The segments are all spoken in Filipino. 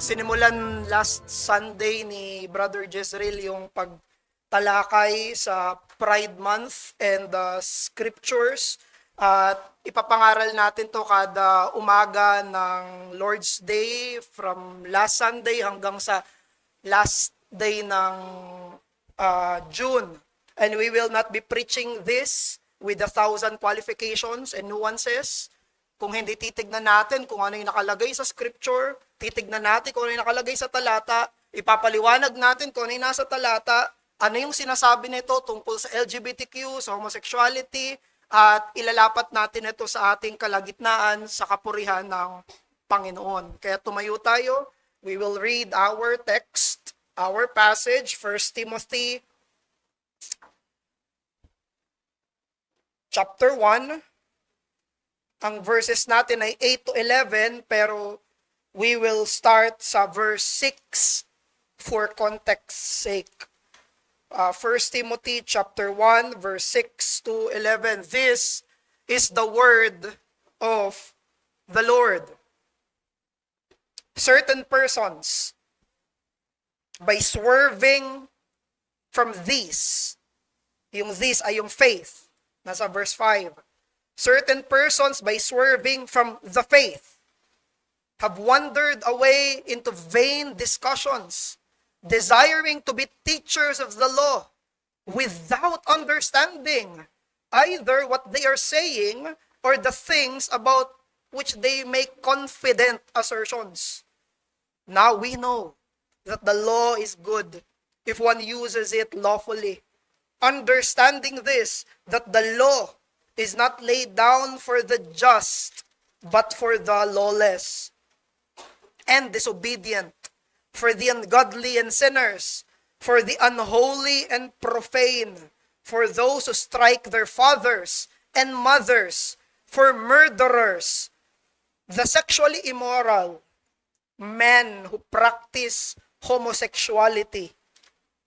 Sinimulan last Sunday ni Brother Jezreel yung pagtalakay sa Pride Month and the Scriptures. At ipapangaral natin to kada umaga ng Lord's Day from last Sunday hanggang sa last day ng June. And we will not be preaching this with 1,000 qualifications and nuances. Kung hindi titignan natin kung ano yung nakalagay sa scripture, titignan natin kung ano yung nakalagay sa talata, ipapaliwanag natin kung ano yung nasa talata, ano yung sinasabi nito tungkol sa LGBTQ, sa homosexuality, at ilalapat natin ito sa ating kalagitnaan sa kapurihan ng Panginoon. Kaya tumayo tayo, we will read our text, our passage, 1 Timothy chapter 1. Ang verses natin ay 8 to 11, pero we will start sa verse 6 for context's sake. 1 Timothy chapter 1, verse 6 to 11. This is the word of the Lord. Certain persons, by swerving from these, yung these ay yung faith, nasa verse 5, certain persons, by swerving from the faith, have wandered away into vain discussions, desiring to be teachers of the law, without understanding either what they are saying or the things about which they make confident assertions. Now we know that the law is good if one uses it lawfully, understanding this, that the law is not laid down for the just, but for the lawless and disobedient, for the ungodly and sinners, for the unholy and profane, for those who strike their fathers and mothers, for murderers, the sexually immoral, men who practice homosexuality,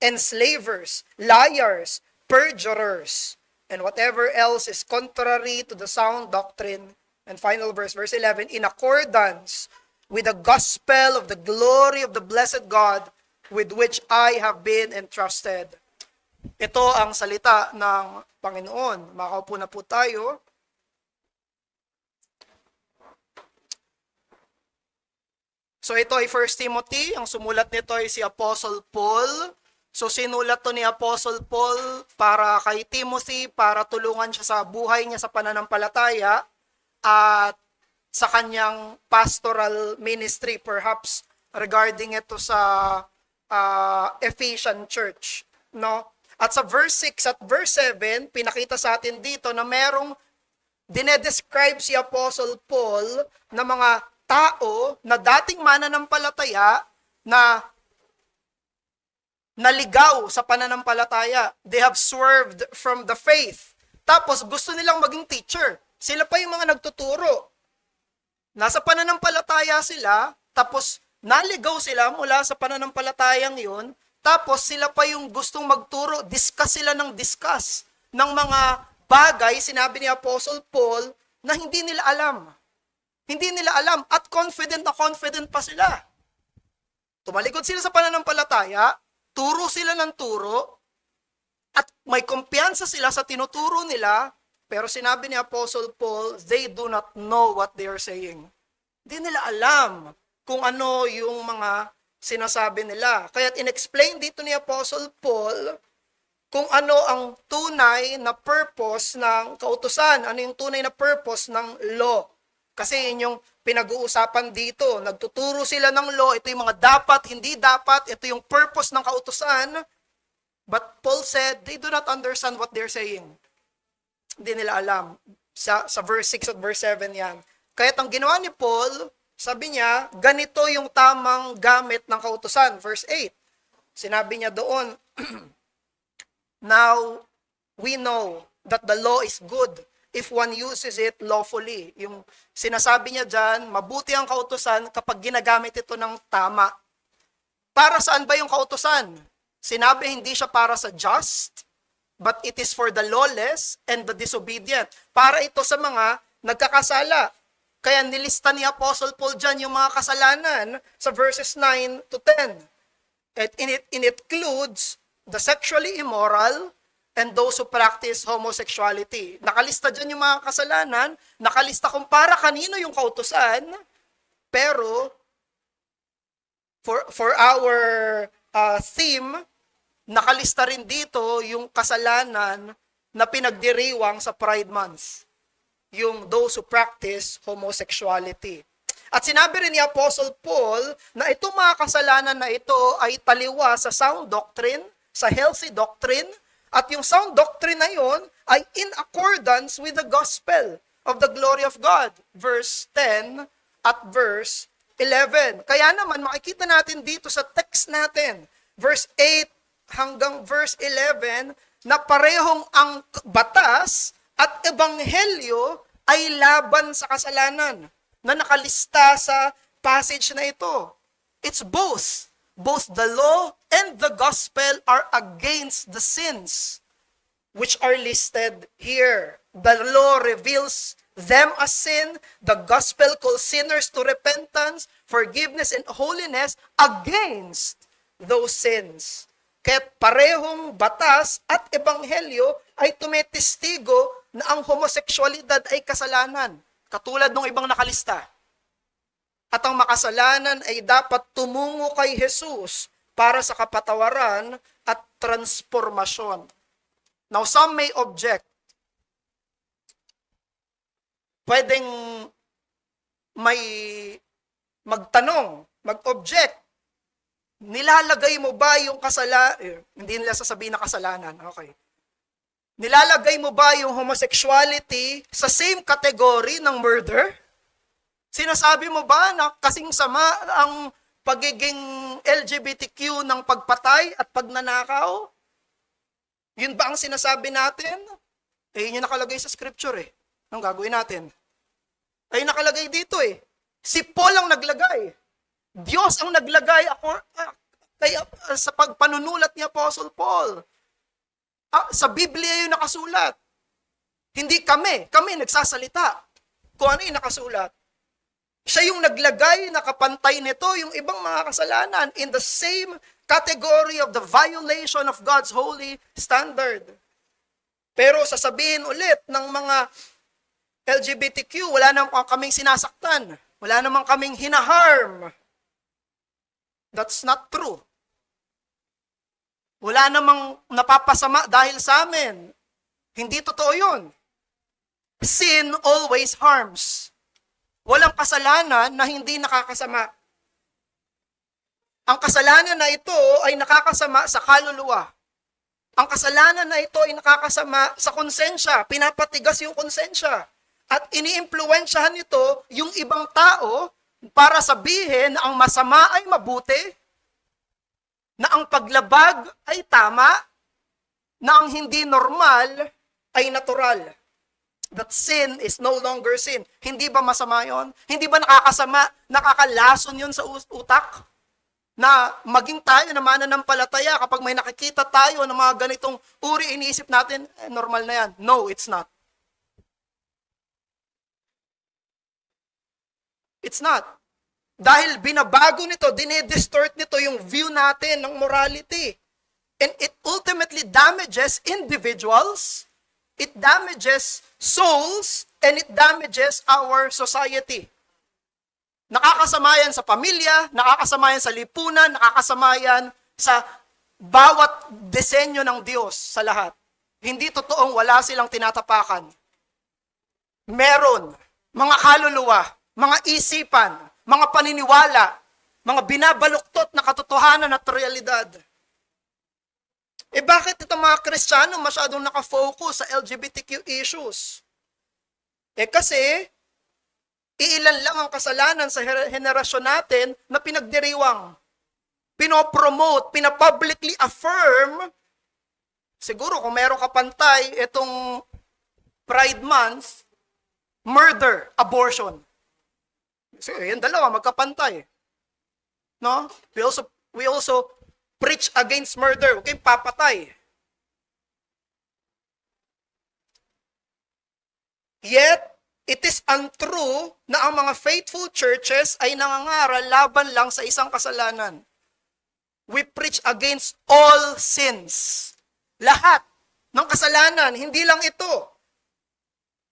enslavers, liars, perjurers, and whatever else is contrary to the sound doctrine. And final verse, verse 11, in accordance with the gospel of the glory of the blessed God, with which I have been entrusted. Ito ang salita ng Panginoon. Makaupo na po tayo. So ito ay 1 Timothy. Ang sumulat nito ay si Apostle Paul. So sinulat to ni Apostle Paul para kay Timothy, para tulungan siya sa buhay niya sa pananampalataya at sa kanyang pastoral ministry, perhaps regarding ito sa Ephesian church, no? At sa verse 6 at verse 7, pinakita sa atin dito na merong dinedescribe si Apostle Paul na mga tao na dating mananampalataya na naligaw sa pananampalataya. They have swerved from the faith. Tapos gusto nilang maging teacher. Sila pa yung mga nagtuturo. Nasa pananampalataya sila, tapos naligaw sila mula sa pananampalatayang yun, tapos sila pa yung gustong magturo, discuss sila ng discuss ng mga bagay, sinabi ni Apostle Paul, na hindi nila alam. Hindi nila alam at confident na confident pa sila. Tumalikod sila sa pananampalataya, turo sila ng turo, at may kumpiyansa sila sa tinuturo nila, pero sinabi ni Apostle Paul, they do not know what they are saying. Hindi nila alam kung ano yung mga sinasabi nila. Kaya't in-explain dito ni Apostle Paul kung ano ang tunay na purpose ng kautusan, ano yung tunay na purpose ng law. Kasi yun yung pinag-uusapan dito. Nagtuturo sila ng law, ito yung mga dapat, hindi dapat, ito yung purpose ng kautusan. But Paul said, they do not understand what they're saying. Hindi nila alam. Sa verse 6 at verse 7 yan. Kaya ang ginawa ni Paul, sabi niya, ganito yung tamang gamit ng kautusan. Verse 8, sinabi niya doon, now we know that the law is good if one uses it lawfully. Yung sinasabi niya dyan, mabuti ang kautusan kapag ginagamit ito ng tama. Para saan ba yung kautusan? Sinabi hindi siya para sa just, but it is for the lawless and the disobedient. Para ito sa mga nagkakasala. Kaya nilista ni Apostle Paul dyan yung mga kasalanan sa verses 9 to 10. And it includes the sexually immoral and those who practice homosexuality. Nakalista dyan yung mga kasalanan, nakalista kung para kanino yung kautusan, pero for our theme, nakalista rin dito yung kasalanan na pinagdiriwang sa Pride Month. Yung those who practice homosexuality. At sinabi rin ni Apostle Paul na itong mga kasalanan na ito ay taliwa sa sound doctrine, sa healthy doctrine, at yung sound doctrine na yon ay in accordance with the gospel of the glory of God. Verse 10 at verse 11. Kaya naman makikita natin dito sa text natin, verse 8 hanggang verse 11, na parehong ang batas at ebanghelyo ay laban sa kasalanan na nakalista sa passage na ito. It's both. Both the law and the gospel are against the sins which are listed here. The law reveals them as sin. The gospel calls sinners to repentance, forgiveness, and holiness against those sins. Kaya parehong batas at ebanghelyo ay tumitestigo na ang homosexualidad ay kasalanan, katulad ng ibang nakalista. At ang makasalanan ay dapat tumungo kay Jesus para sa kapatawaran at transformasyon. Now, some may object. Pwedeng may magtanong, mag-object. Nilalagay mo ba yung hindi nila sasabihin na kasalanan. Okay. Nilalagay mo ba yung homosexuality sa same category ng murder? Sinasabi mo ba na kasing sama ang pagiging LGBTQ ng pagpatay at pagnanakaw? Yun ba ang sinasabi natin? Yun yung nakalagay sa scripture Anong gagawin natin? Ay nakalagay dito Si Paul ang naglagay. Diyos ang naglagay sa pagpanunulat ni Apostle Paul. Sa Biblia yung nakasulat. Hindi kami nagsasalita kung ano yung nakasulat. Siya yung naglagay, nakapantay nito yung ibang mga kasalanan in the same category of the violation of God's holy standard. Pero sasabihin ulit ng mga LGBTQ, wala naman kaming sinasaktan. Wala naman kaming hinaharm. That's not true. Wala namang napapasama dahil sa amin. Hindi totoo yun. Sin always harms. Walang kasalanan na hindi nakakasama. Ang kasalanan na ito ay nakakasama sa kaluluwa. Ang kasalanan na ito ay nakakasama sa konsensya. Pinapatigas yung konsensya. At iniimpluwensyahan nito yung ibang tao para sabihin na ang masama ay mabuti, na ang paglabag ay tama, na ang hindi normal ay natural. That sin is no longer sin. Hindi ba masama yon? Hindi ba nakakasama, nakakalason yun sa utak? Na maging tayo na mananampalataya kapag may nakikita tayo ng mga ganitong uri, iniisip natin, normal na yan. No, it's not. It's not. Dahil binabago nito, dinidistort nito yung view natin ng morality. And it ultimately damages individuals, it damages souls, and it damages our society. Nakakasama yan sa pamilya, nakakasama yan sa lipunan, nakakasama yan sa bawat disenyo ng Diyos sa lahat. Hindi totoong wala silang tinatapakan. Meron mga kaluluwa, mga isipan, mga paniniwala, mga binabaluktot na katotohanan at realidad. Bakit itong mga Kristiyano masyadong nakafocus sa LGBTQ issues? Kasi, iilan lang ang kasalanan sa henerasyon natin na pinagdiriwang. Pinopromote, pinapublicly affirm. Siguro kung meron kapantay itong Pride Month, murder, abortion. So, yung dalawa, magkapantay. No? We also preach against murder. Huwag kayong papatay. Yet, It is untrue na ang mga faithful churches ay nangangaral laban lang sa isang kasalanan. We preach against all sins. Lahat ng kasalanan, hindi lang ito.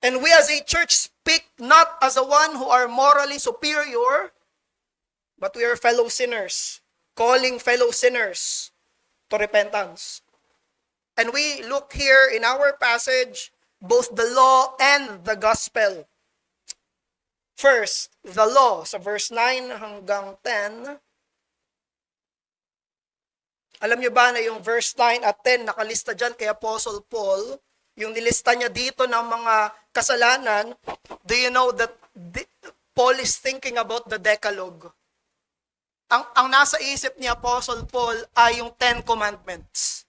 And we as a church speak not as the one who are morally superior, but we are fellow sinners, calling fellow sinners to repentance. And we look here in our passage, both the law and the gospel. First, the law, sa verse 9 hanggang 10. Alam niyo ba na yung verse 9 at 10 nakalista dyan kay Apostle Paul, yung nilista niya dito ng mga kasalanan, do you know that Paul is thinking about the Decalogue? Ang nasa isip ni Apostle Paul ay yung 10 Commandments.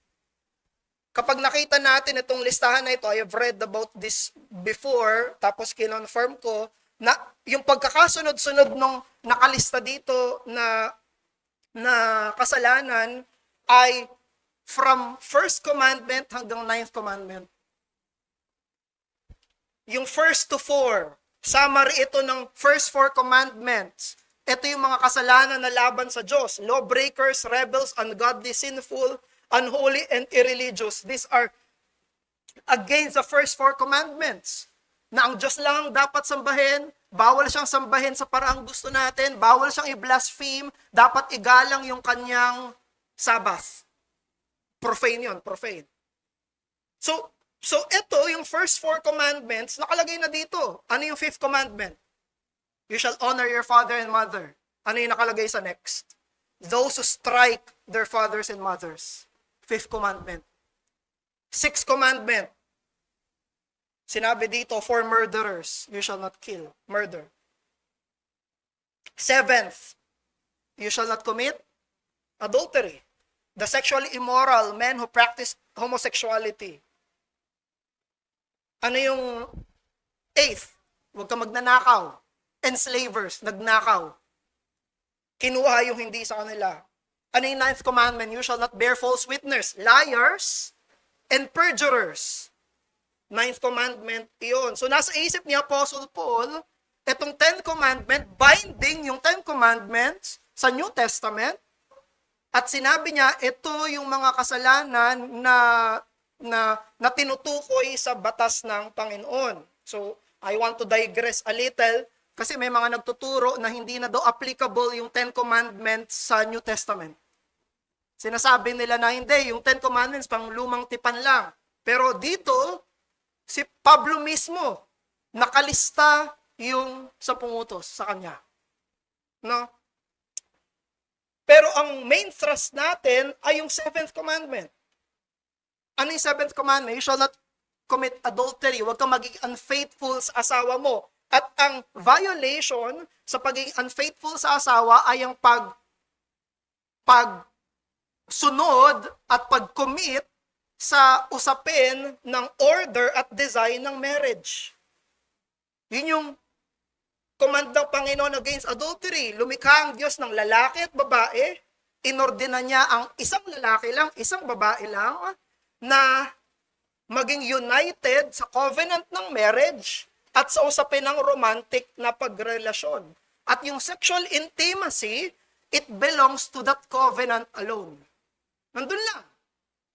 Kapag nakita natin itong listahan na ito, I have read about this before, tapos kinonfirm ko, na yung pagkakasunod-sunod nung nakalista dito na kasalanan ay from first commandment hanggang 9th commandment. Yung first to 4, summary ito ng first 4 commandments. Ito yung mga kasalanan na laban sa Diyos. Lawbreakers, rebels, ungodly, sinful, unholy, and irreligious. These are against the first 4 commandments. Na ang Diyos lang ang dapat sambahin, bawal siyang sambahin sa paraang gusto natin, bawal siyang i-blaspheme, dapat igalang yung kanyang Sabbath. Profane yun, profane. So ito, yung first 4 commandments, nakalagay na dito. Ano yung 5th commandment? You shall honor your father and mother. Ano yung nakalagay sa next? Those who strike their fathers and mothers. 5th commandment. 6th commandment. Sinabi dito, for murderers, you shall not kill. Murder. 7th, you shall not commit adultery. The sexually immoral, men who practice homosexuality. Ano yung 8th? Huwag ka magnanakaw. Enslavers, nagnakaw. Kinuha yung hindi sa kanila. Ano yung 9th commandment? You shall not bear false witness. Liars and perjurers. 9th commandment iyon. So nasa isip ni Apostle Paul, itong 10 commandment, binding yung 10 commandments sa New Testament. At sinabi niya, ito yung mga kasalanan na tinutukoy sa batas ng Panginoon. So I want to digress a little kasi may mga nagtuturo na hindi na daw applicable yung 10 commandments sa New Testament. Sinasabi nila na hindi, yung 10 commandments pang lumang tipan lang. Pero dito, si Pablo mismo, nakalista yung 10 utos sa kanya. No? Pero ang main thrust natin ay yung 7th commandment. Ano yung 7th commandment? You shall not commit adultery. Huwag kang maging unfaithful sa asawa mo. At ang violation sa pagiging unfaithful sa asawa ay ang pagsunod at pag-commit sa usapin ng order at design ng marriage. Yun yung command ng Panginoon against adultery. Lumikha ang Diyos ng lalaki at babae. Inordina niya ang isang lalaki lang, isang babae lang, na maging united sa covenant ng marriage at sa usapin ng romantic na pagrelasyon. At yung sexual intimacy, it belongs to that covenant alone. Nandun lang.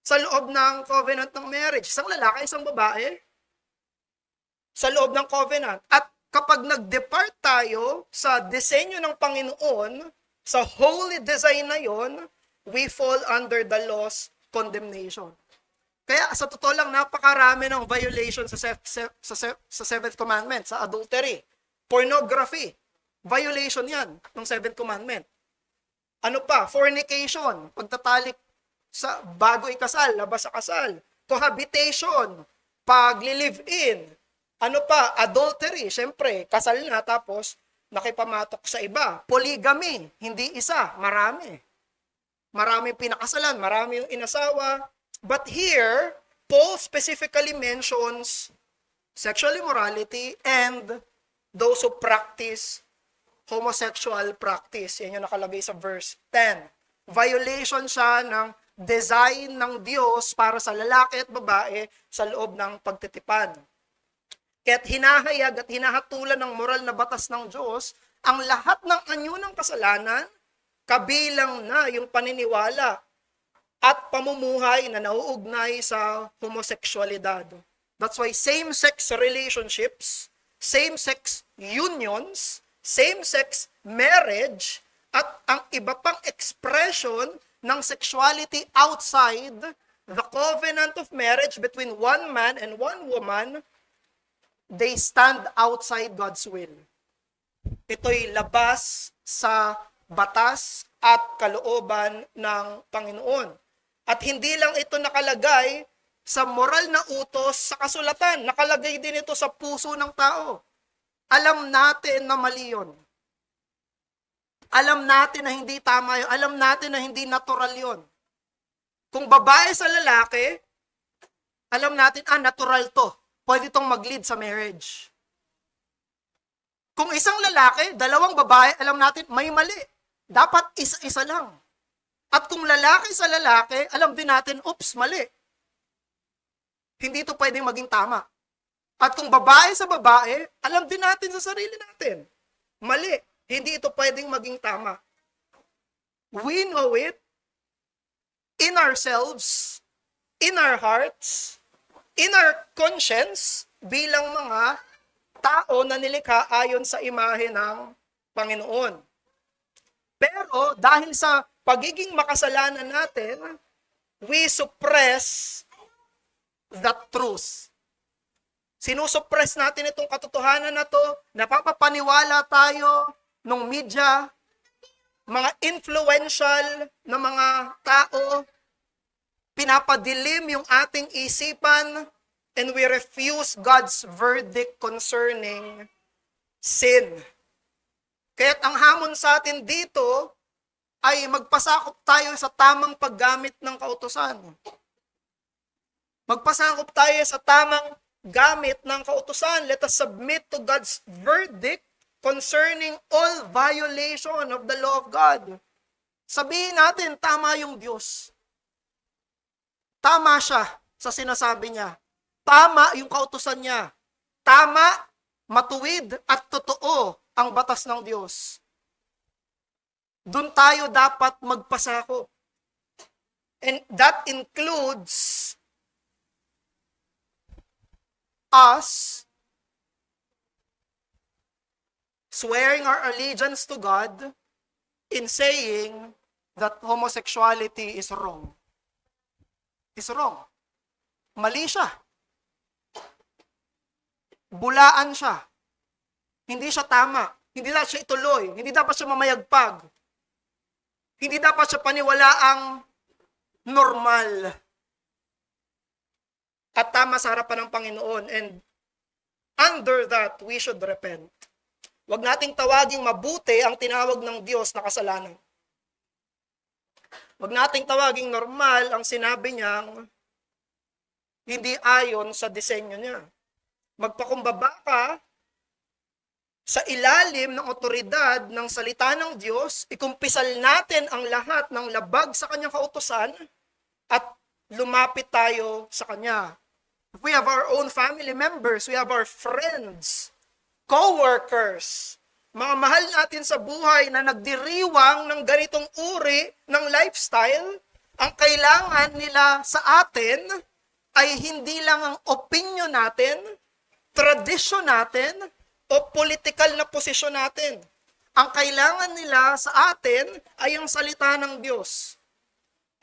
Sa loob ng covenant ng marriage. Isang lalaki, isang babae. Sa loob ng covenant. At kapag nag-depart tayo sa disenyo ng Panginoon, sa holy design na yon, we fall under the law's condemnation. Kaya sa totoo lang, napakarami ng violation sa 7th commandment, sa adultery. Pornography. Violation yan ng 7th commandment. Ano pa? Fornication. Pagtatalik sa bago ikasal, labas sa kasal. Cohabitation. Pag-live-in. Ano pa? Adultery. Siyempre, kasal na tapos nakipamatok sa iba. Polygamy. Hindi isa. Marami. Marami pinakasalan. Marami yung inasawa. But here, Paul specifically mentions sexual immorality and those who practice homosexual practice. Yan yung nakalagay sa verse 10. Violation siya ng design ng Diyos para sa lalaki at babae sa loob ng pagtitipan. Kaya't hinahayag at hinahatulan ng moral na batas ng Diyos ang lahat ng anyo ng kasalanan, kabilang na yung paniniwala at pamumuhay na nauugnay sa homosexualidad. That's why same-sex relationships, same-sex unions, same-sex marriage, at ang iba pang expression ng sexuality outside the covenant of marriage between one man and one woman, they stand outside God's will. Ito'y labas sa batas at kalooban ng Panginoon. At hindi lang ito nakalagay sa moral na utos sa kasulatan, nakalagay din ito sa puso ng tao. Alam natin na mali yun. Alam natin na hindi tama yun. Alam natin na hindi natural yun. Kung babae sa lalaki, alam natin, natural to. Pwede itong mag-lead sa marriage. Kung isang lalaki, dalawang babae, alam natin, may mali. Dapat isa-isa lang. At kung lalaki sa lalaki, alam din natin, oops, mali. Hindi ito pwedeng maging tama. At kung babae sa babae, alam din natin sa sarili natin, mali. Hindi ito pwedeng maging tama. We know it in ourselves, in our hearts, in our conscience, bilang mga tao na nilikha ayon sa imahe ng Panginoon. Pero dahil sa pagiging makasalanan natin, we suppress the truth. Sinusuppress natin itong katotohanan na to, napapapaniwala tayo ng media, mga influential na mga tao, pinapadilim yung ating isipan, and we refuse God's verdict concerning sin. Kaya't ang hamon sa atin dito ay magpasakop tayo sa tamang paggamit ng kautusan. Magpasakop tayo sa tamang gamit ng kautusan. Let us submit to God's verdict concerning all violation of the law of God. Sabihin natin, tama yung Diyos. Tama siya sa sinasabi niya. Tama yung kautusan niya. Tama, matuwid, at totoo ang batas ng Diyos. Doon tayo dapat magpasakop. And that includes us swearing our allegiance to God in saying that homosexuality is wrong. Is wrong. Mali siya. Bulaan siya. Hindi siya tama. Hindi dapat siya ituloy. Hindi dapat siya mamayagpag. Hindi dapat siya paniwalaang normal. At tama sa harapan ng Panginoon. And under that, we should repent. Huwag nating tawaging mabuti ang tinawag ng Diyos na kasalanan. Huwag nating tawaging normal ang sinabi niyang hindi ayon sa disenyo niya. Magpakumbaba ka sa ilalim ng otoridad ng salita ng Diyos, ikumpisal natin ang lahat ng labag sa kanyang kautusan at lumapit tayo sa kanya. If we have our own family members, we have our friends, co-workers, mga mahal natin sa buhay na nagdiriwang ng ganitong uri ng lifestyle, ang kailangan nila sa atin ay hindi lang ang opinion natin, tradisyon natin, o political na posisyon natin. Ang kailangan nila sa atin ay ang salita ng Diyos.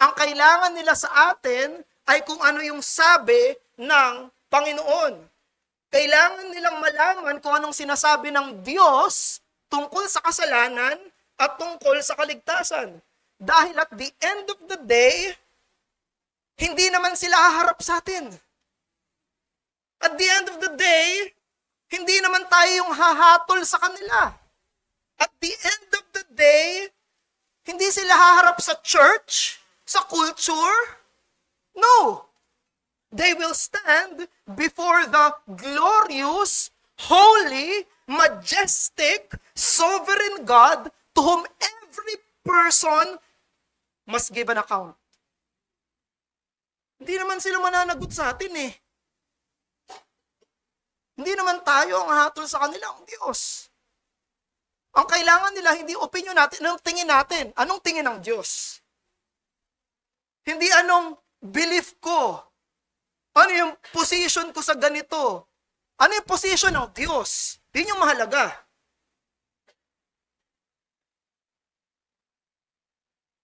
Ang kailangan nila sa atin ay kung ano yung sabi ng Panginoon. Kailangan nilang malaman kung anong sinasabi ng Diyos tungkol sa kasalanan at tungkol sa kaligtasan. Dahil at the end of the day, hindi naman sila haharap sa atin. At the end of the day, hindi naman tayo yung hahatol sa kanila. At the end of the day, hindi sila haharap sa church, sa culture. No. They will stand before the glorious, holy, majestic, sovereign God to whom every person must give an account. Hindi naman sila mananagot sa atin eh. Hindi naman tayo ang hatol sa kanila, ang Diyos. Ang kailangan nila, hindi opinion natin, anong tingin natin? Anong tingin ng Diyos? Hindi anong belief ko. Ano yung position ko sa ganito? Ano yung position ng Diyos? Yun yung mahalaga.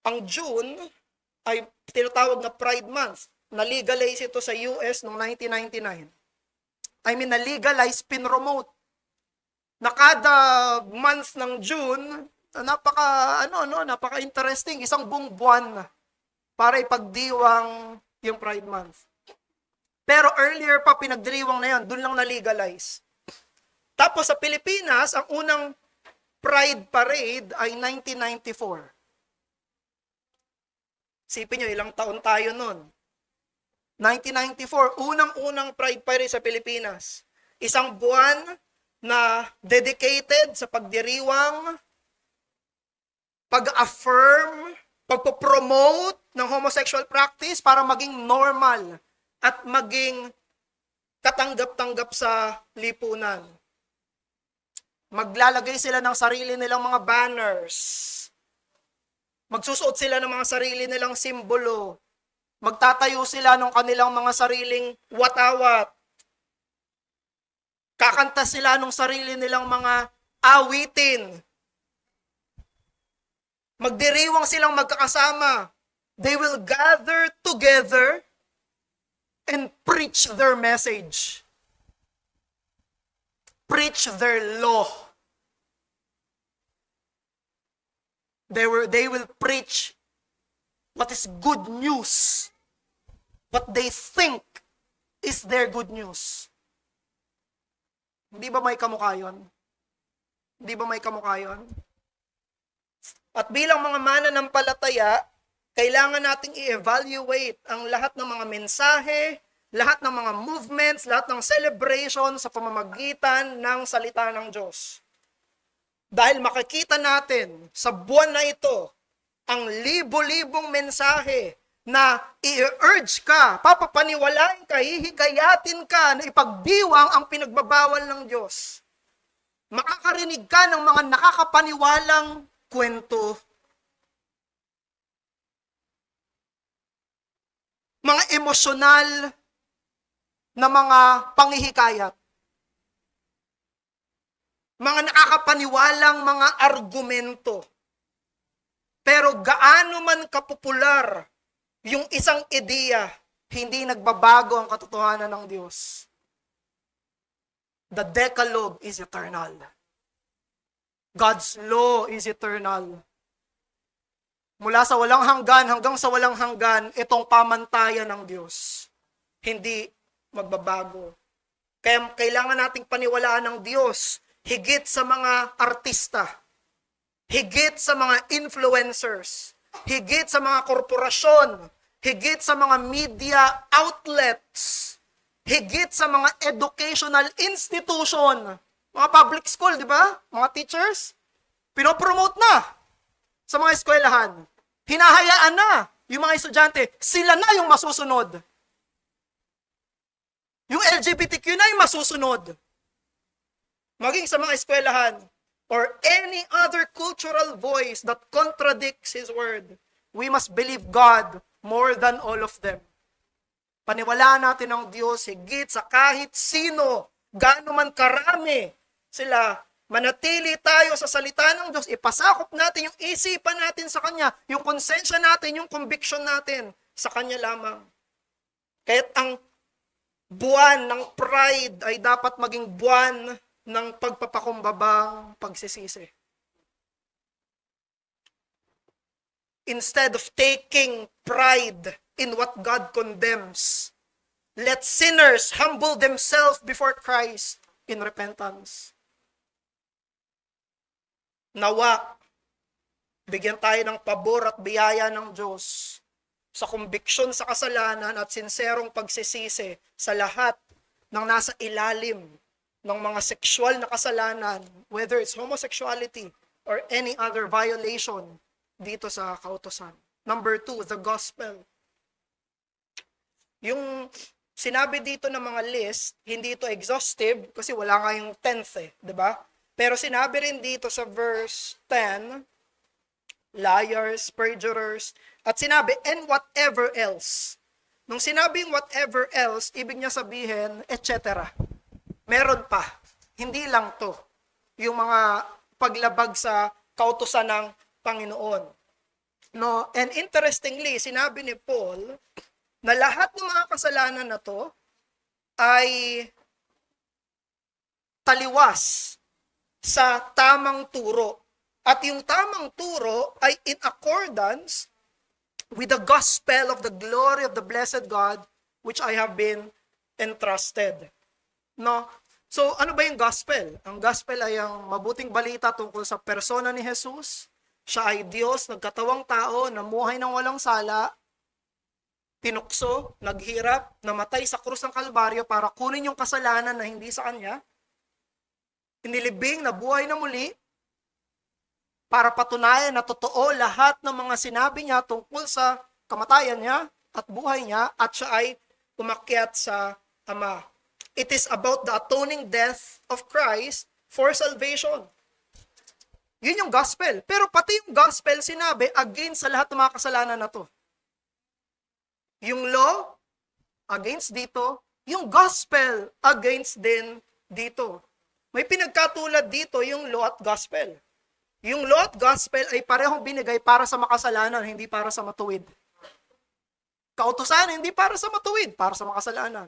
Ang June ay tinatawag na Pride Month. Na-legalize ito sa US noong 1999. Na-legalize, pinromote. Na kada month ng June, napaka-interesting. Isang buong buwan para ipagdiwang yung Pride Month. Pero earlier pa pinagdiriwang na yan, dun lang na-legalize. Tapos sa Pilipinas, ang unang Pride Parade ay 1994. Sipin nyo, ilang taon tayo nun. 1994, unang-unang Pride Parade sa Pilipinas. Isang buwan na dedicated sa pagdiriwang, pag-affirm, pagpo-promote ng homosexual practice para maging normal at maging katanggap-tanggap sa lipunan. Maglalagay sila ng sarili nilang mga banners. Magsusuot sila ng mga sarili nilang simbolo. Magtatayo sila ng kanilang mga sariling watawat. Kakanta sila ng sarili nilang mga awitin. Magdiriwang silang magkakasama. They will gather together and preach their message. Preach their law. They will preach what is good news. What they think is their good news. Hindi ba may kamukha yun? Hindi ba may kamukha yun? At bilang mga mananampalataya, kailangan nating i-evaluate ang lahat ng mga mensahe, lahat ng mga movements, lahat ng celebration sa pamamagitan ng salita ng Diyos. Dahil makikita natin sa buwan na ito, ang libo-libong mensahe na i-urge ka, papapaniwalain ka, hihikayatin ka na ipagdiwang ang pinagbabawal ng Diyos. Makakarinig ka ng mga nakakapaniwalang kwento, mga emosyonal na mga panghihikayat, mga nakakapaniwalang mga argumento. Pero gaano man kapopular yung isang ideya, hindi nagbabago ang katotohanan ng Diyos. The Decalogue is eternal. God's law is eternal. Mula sa walang hanggan hanggang sa walang hanggan, itong pamantayan ng Diyos. Hindi magbabago. Kaya kailangan nating paniwalaan ng Diyos higit sa mga artista, higit sa mga influencers, higit sa mga korporasyon, higit sa mga media outlets, higit sa mga educational institution, mga public school, di ba? Mga teachers, pinopromote na sa mga eskwelahan. Hinahayaan na yung mga estudyante, sila na yung masusunod. Yung LGBTQ na yung masusunod. Maging sa mga eskwelahan, or any other cultural voice that contradicts His word, we must believe God more than all of them. Paniwalaan natin ang Diyos higit sa kahit sino, gaano man karami sila. Manatili tayo sa salita ng Diyos, ipasakop natin yung isipan natin sa Kanya, yung konsensya natin, yung conviction natin sa Kanya lamang. Kaya't ang buwan ng pride ay dapat maging buwan ng pagpapakumbabang pagsisisi. Instead of taking pride in what God condemns, let sinners humble themselves before Christ in repentance. Nawa, bigyan tayo ng pabor at biyaya ng Diyos sa kumbiksyon sa kasalanan at sinserong pagsisisi sa lahat ng nasa ilalim ng mga sexual na kasalanan, whether it's homosexuality or any other violation dito sa kautusan. Number 2, the gospel. Yung sinabi dito ng mga list, hindi ito exhaustive kasi wala nga yung 10th di ba? Pero sinabi rin dito sa verse 10, liars, perjurers, at sinabi, and whatever else. Nung sinabing whatever else, ibig niya sabihin, etc. Meron pa. Hindi lang to. Yung mga paglabag sa kautusan ng Panginoon. No? And interestingly, sinabi ni Paul na lahat ng mga kasalanan na to ay taliwas sa tamang turo. At yung tamang turo ay in accordance with the gospel of the glory of the blessed God which I have been entrusted. No? So, ano ba yung gospel? Ang gospel ay ang mabuting balita tungkol sa persona ni Jesus. Siya ay Diyos, nagkatawang tao, namuhay ng walang sala, tinukso, naghirap, namatay sa krus ng Kalbaryo para kunin yung kasalanan na hindi sa Kanya. Inilibing na buhay na muli para patunayan na totoo lahat ng mga sinabi niya tungkol sa kamatayan niya at buhay niya at siya ay umakyat sa Ama. It is about the atoning death of Christ for salvation. Yun yung gospel. Pero pati yung gospel sinabi against sa lahat ng mga kasalanan na to. Yung law, against dito. Yung gospel, against din dito. May pinagkatulad dito yung law at gospel. Yung law at gospel ay parehong binigay para sa makasalanan, hindi para sa matuwid. Kautusan, hindi para sa matuwid, para sa makasalanan.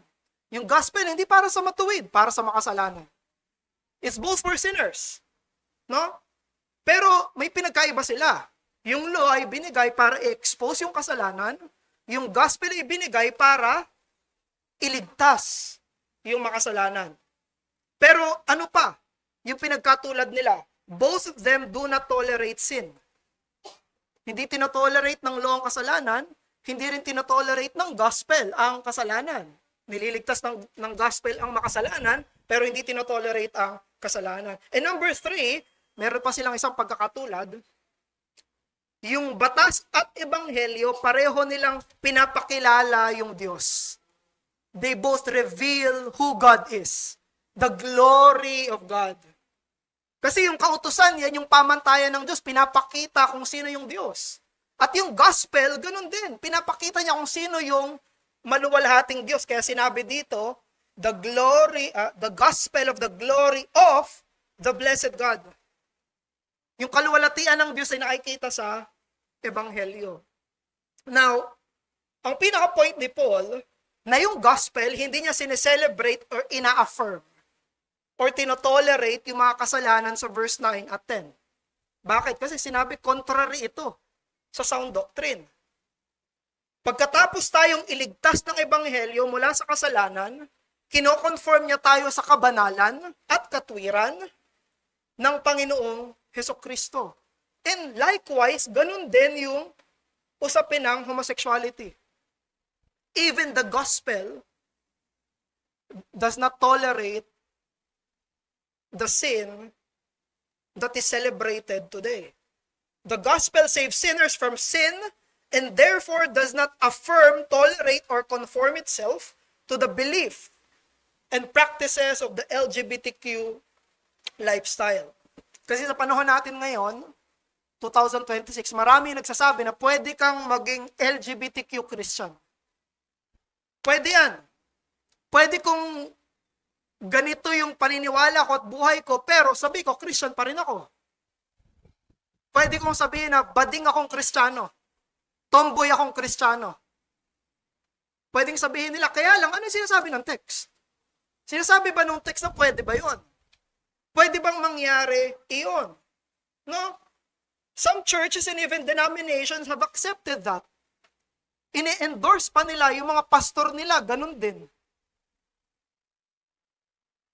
Yung gospel, hindi para sa matuwid, para sa makasalanan. It's both for sinners. No? Pero may pinagkaiba sila. Yung law ay binigay para i-expose yung kasalanan. Yung gospel ay binigay para iligtas yung makasalanan. Pero ano pa? Yung pinagkatulad nila, both of them do not tolerate sin. Hindi tinotolerate ng law ang kasalanan, hindi rin tinotolerate ng gospel ang kasalanan. Nililigtas ng gospel ang makasalanan, pero hindi tinotolerate ang kasalanan. And number 3, meron pa silang isang pagkakatulad. Yung batas at ebanghelyo, pareho nilang pinapakilala yung Diyos. They both reveal who God is. The glory of God. Kasi yung kautusan, yan yung pamantayan ng Diyos, pinapakita kung sino yung Diyos. At yung gospel, ganun din. Pinapakita niya kung sino yung maluwalhating Diyos. Kaya sinabi dito, the gospel of the glory of the blessed God. Yung kaluwalhatian ng Diyos ay nakikita sa ebanghelyo. Now, ang pinaka-point ni Paul, na yung gospel, hindi niya sineselebrate or ina-affirm or tinotolerate yung mga kasalanan sa verse 9 at 10. Bakit? Kasi sinabi, contrary ito sa sound doctrine. Pagkatapos tayong iligtas ng ebanghelyo mula sa kasalanan, kinoconform niya tayo sa kabanalan at katwiran ng Panginoong Hesukristo. And likewise, ganun din yung usapin ng homosexuality. Even the gospel does not tolerate the sin that is celebrated today. The gospel saves sinners from sin and therefore does not affirm, tolerate, or conform itself to the belief and practices of the LGBTQ lifestyle. Kasi sa panahon natin ngayon, 2026, marami nagsasabi na pwede kang maging LGBTQ Christian. Pwede yan. Pwede kong ganito yung paniniwala ko at buhay ko, pero sabi ko, Christian pa rin ako. Pwede kong sabihin na bading akong Kristiyano. Tomboy akong Kristiyano. Pwedeng sabihin nila, kaya lang, ano sinasabi ng text? Sinasabi ba nung text na pwede ba yun? Pwede bang mangyari iyon? No? Some churches and even denominations have accepted that. Ini-endorse pa nila yung mga pastor nila, ganun din.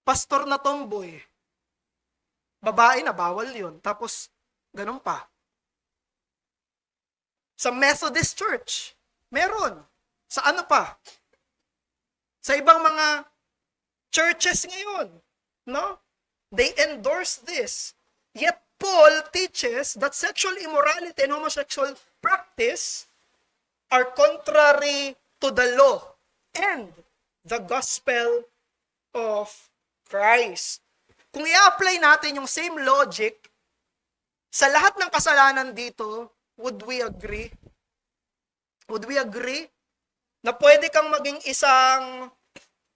Pastor na tomboy. Babae na, bawal yun. Tapos, ganun pa. Sa Methodist Church, meron. Sa ano pa? Sa ibang mga churches ngayon, no? They endorse this. Yet Paul teaches that sexual immorality and homosexual practice are contrary to the law. And the gospel of Christ. Kung i-apply natin yung same logic sa lahat ng kasalanan dito, would we agree? Would we agree na pwede kang maging isang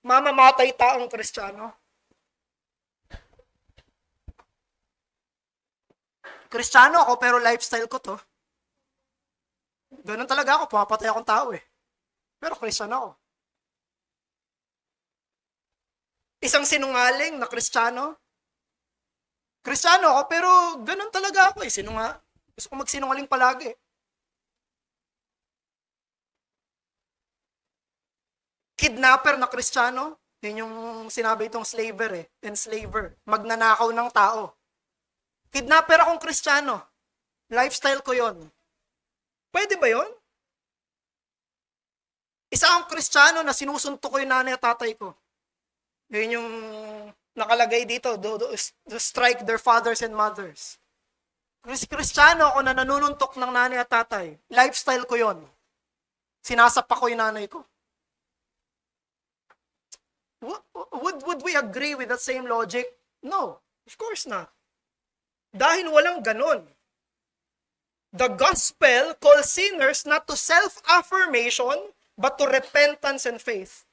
mamamatay taong Kristiyano? Kristiyano ako pero lifestyle ko to. Ganun talaga ako, pumapatay akong tao eh. Pero Kristiyano ako. Isang sinungaling na Kristiyano. Kristiyano ako, pero ganun talaga ako eh. Gusto ko magsinungaling palagi. Kidnapper na Kristiyano. Yun yung sinabi itong slaver eh. Enslaver. Magnanakaw ng tao. Kidnapper akong Kristiyano. Lifestyle ko yon. Pwede ba yon? Isa akong Kristiyano na sinusuntok ko yung nanay at tatay ko. Yun yung nakalagay dito, to strike their fathers and mothers. Kristiyano ako na nanununtok ng nanay at tatay. Lifestyle ko yon. Sinasapa ko yung nanay ko. Would we agree with that same logic? No, of course not. Dahil walang ganon. The gospel calls sinners not to self-affirmation, but to repentance and faith.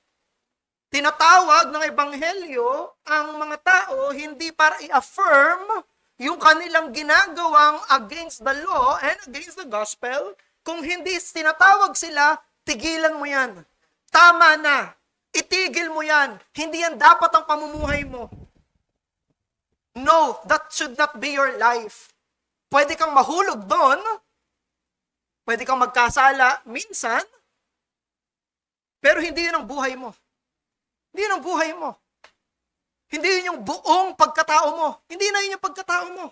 Tinatawag ng ebanghelyo ang mga tao hindi para i-affirm yung kanilang ginagawang against the law and against the gospel. Kung hindi tinatawag sila, tigilan mo yan. Tama na. Itigil mo yan. Hindi yan dapat ang pamumuhay mo. No, that should not be your life. Pwede kang mahulog doon. Pwede kang magkasala minsan. Pero hindi yun ang buhay mo. Hindi yun ang buhay mo. Hindi yun yung buong pagkatao mo. Hindi na yun yung pagkatao mo.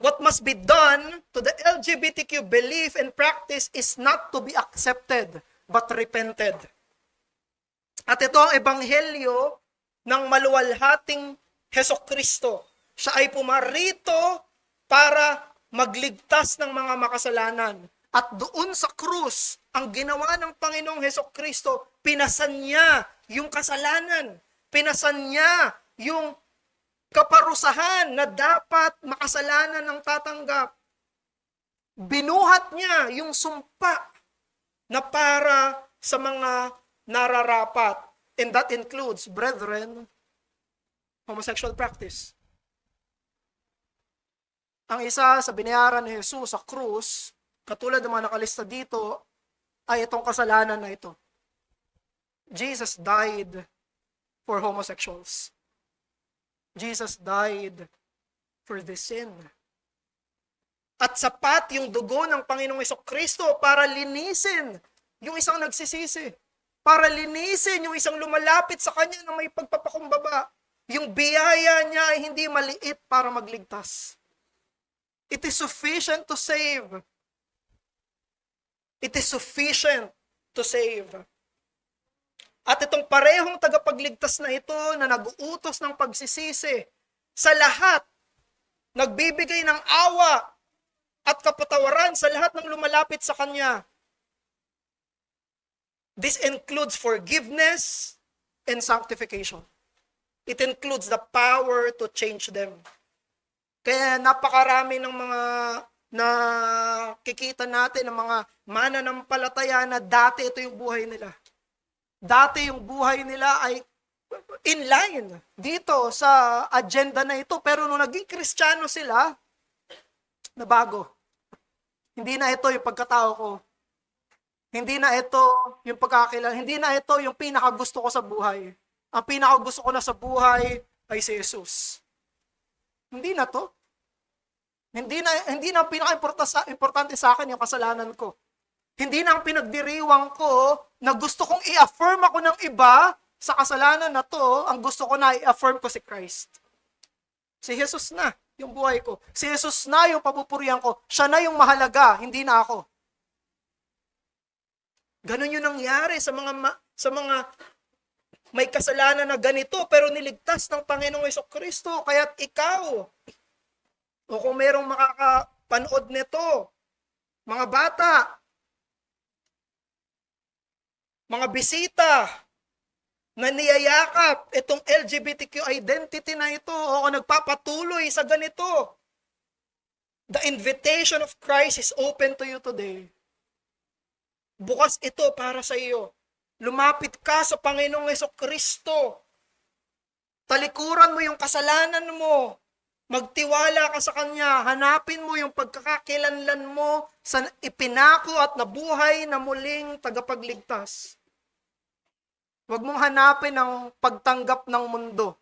What must be done to the LGBTQ belief and practice is not to be accepted, but repented. At ito ang ebanghelyo ng maluwalhating Hesukristo. Siya ay pumarito para magligtas ng mga makasalanan. At doon sa krus, ang ginawa ng Panginoong Hesukristo, pinasan niya yung kasalanan. Pinasan niya yung kaparusahan na dapat makasalanan ng tatanggap. Binuhat niya yung sumpa na para sa mga nararapat. And that includes, brethren, homosexual practice. Ang isa sa binayaran ni Jesus sa krus, katulad ng mga nakalista dito, ay itong kasalanan na ito. Jesus died for homosexuals. Jesus died for this sin. At sapat yung dugo ng Panginoong Hesukristo para linisin yung isang nagsisisi. Para linisin yung isang lumalapit sa Kanya na may pagpapakumbaba. Yung biyaya niya ay hindi maliit para magligtas. It is sufficient to save. It is sufficient to save. At itong parehong tagapagligtas na ito na nag-uutos ng pagsisisi sa lahat, nagbibigay ng awa at kapatawaran sa lahat ng lumalapit sa Kanya. This includes forgiveness and sanctification. It includes the power to change them. Kaya napakarami ng mga nakikita natin ng mga mananampalataya na dati ito yung buhay nila. Dati yung buhay nila ay in line dito sa agenda na ito. Pero nung naging Kristiyano sila, nabago. Hindi na ito yung pagkatao ko. Hindi na ito yung pagkakilala. Hindi na ito yung pinakagusto ko sa buhay. Ang pinakagusto ko na sa buhay ay si Jesus. Hindi na to. Hindi na ang pinaka-importante sa akin yung kasalanan ko. Hindi na ang pinagdiriwang ko na gusto kong i-affirm ako ng iba sa kasalanan na to. Ang gusto ko na i-affirm ko si Christ. Si Jesus na yung buhay ko. Si Jesus na yung papupurihan ko. Siya na yung mahalaga, hindi na ako. Ganun yung nangyari sa mga may kasalanan na ganito pero niligtas ng Panginoong Hesukristo. Kaya't ikaw, o kung merong makakapanood nito, mga bata, mga bisita na niyayakap itong LGBTQ identity na ito o nagpapatuloy sa ganito. The invitation of Christ is open to you today. Bukas ito para sa iyo. Lumapit ka sa Panginoong Hesukristo. Talikuran mo yung kasalanan mo. Magtiwala ka sa Kanya. Hanapin mo yung pagkakakilanlan mo sa ipinako at nabuhay na muling tagapagligtas. Huwag mong hanapin ang pagtanggap ng mundo.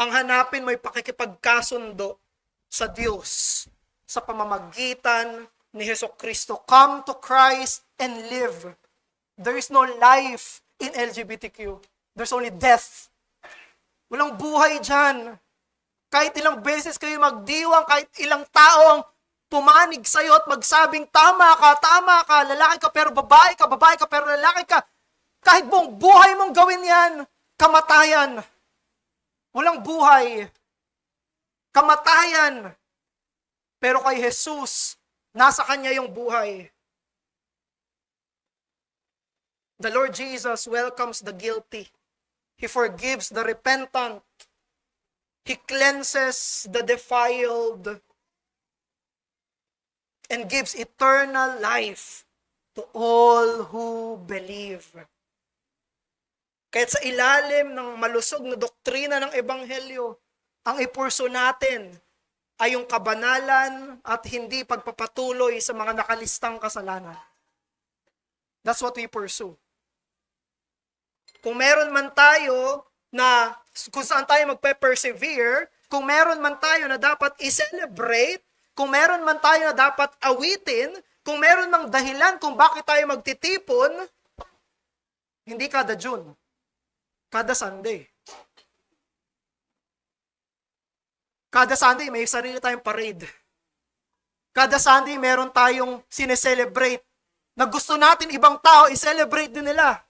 Ang hanapin mo ay pakikipagkasundo sa Diyos sa pamamagitan ni Hesukristo. Come to Christ and live. There is no life in LGBTQ. There's only death. Walang buhay dyan. Kahit ilang beses kayo magdiwang, kahit ilang tao ang pumanig sa'yo at magsabing, tama ka, lalaki ka pero babae ka pero lalaki ka. Kahit buong buhay mong gawin yan, kamatayan. Walang buhay. Kamatayan. Pero kay Jesus, nasa Kanya yung buhay. The Lord Jesus welcomes the guilty. He forgives the repentant. He cleanses the defiled and gives eternal life to all who believe. Kahit sa ilalim ng malusog na doktrina ng Ebanghelyo, ang ipurso natin ay yung kabanalan at hindi pagpapatuloy sa mga nakalistang kasalanan. That's what we pursue. Kung meron man tayo na kung saan tayo magpe-persevere, kung meron man tayo na dapat i-celebrate, kung meron man tayo na dapat awitin, kung meron mang dahilan kung bakit tayo magtitipon, hindi kada June, kada Sunday. Kada Sunday may sarili tayong parade. Kada Sunday meron tayong sineselebrate na gusto natin ibang tao i-celebrate din nila.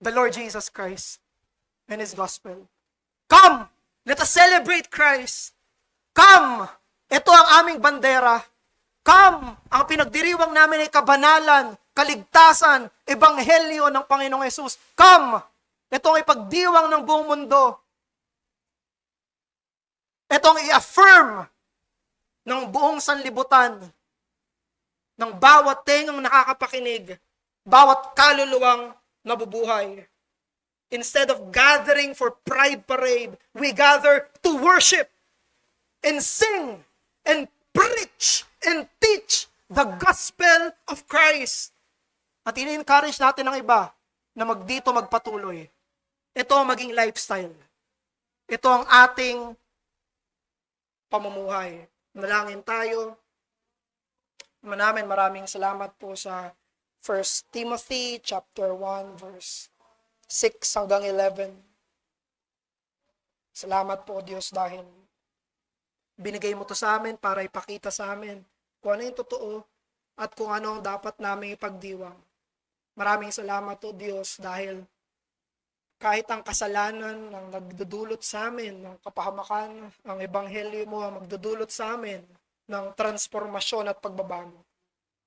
The Lord Jesus Christ and His gospel. Come! Let us celebrate Christ. Come! Ito ang aming bandera. Come! Ang pinagdiriwang namin ay kabanalan, kaligtasan, ebanghelyo ng Panginoong Hesus. Come! Ito ang ipagdiwang ng buong mundo. Ito ang i-affirm ng buong sanlibutan, ng bawat tengang nakakapakinig, bawat kaluluwang nabubuhay. Instead of gathering for pride parade, we gather to worship and sing and preach and teach the gospel of Christ. At ini-encourage natin ang iba na magpatuloy. Ito ang maging lifestyle. Ito ang ating pamumuhay. Manalangin tayo. Maraming salamat po sa 1 Timothy chapter 1 verse 6 hanggang 11. Salamat po Diyos dahil binigay mo to sa amin para ipakita sa amin kung ano yung totoo at kung ano ang dapat namin ipagdiwang. Maraming salamat po Diyos dahil kahit ang kasalanan ang nagdudulot sa amin ng kapahamakan, ang ebanghelyo mo ang magdudulot sa amin ng transformasyon at pagbabago.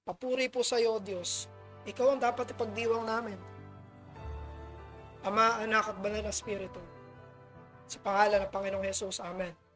Papuri po sa iyo Diyos. Ikaw ang dapat ipagdiwang namin. Ama, Anak at Banal na Espiritu. Sa pangalan ng Panginoong Hesus. Amen.